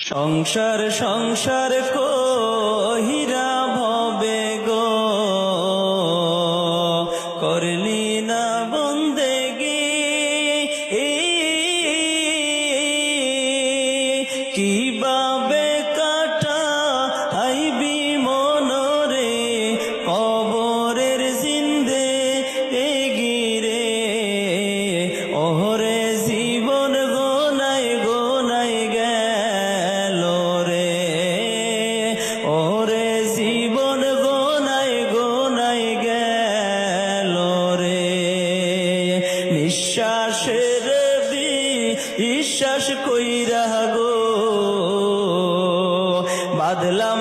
সংসার সংসার কহিরা ভবে গো করলি না বন্দেগি কিভাবে কাটা আইবি মনরে কবরের জিন্দে এগিরে ওহরে জীবন গোনাই গোনাই গেল রে ওরে জীবন গোনাই গোনাই গেল রে নিঃশ্বাসের বিশ্বাস কইরা গো বাদলাম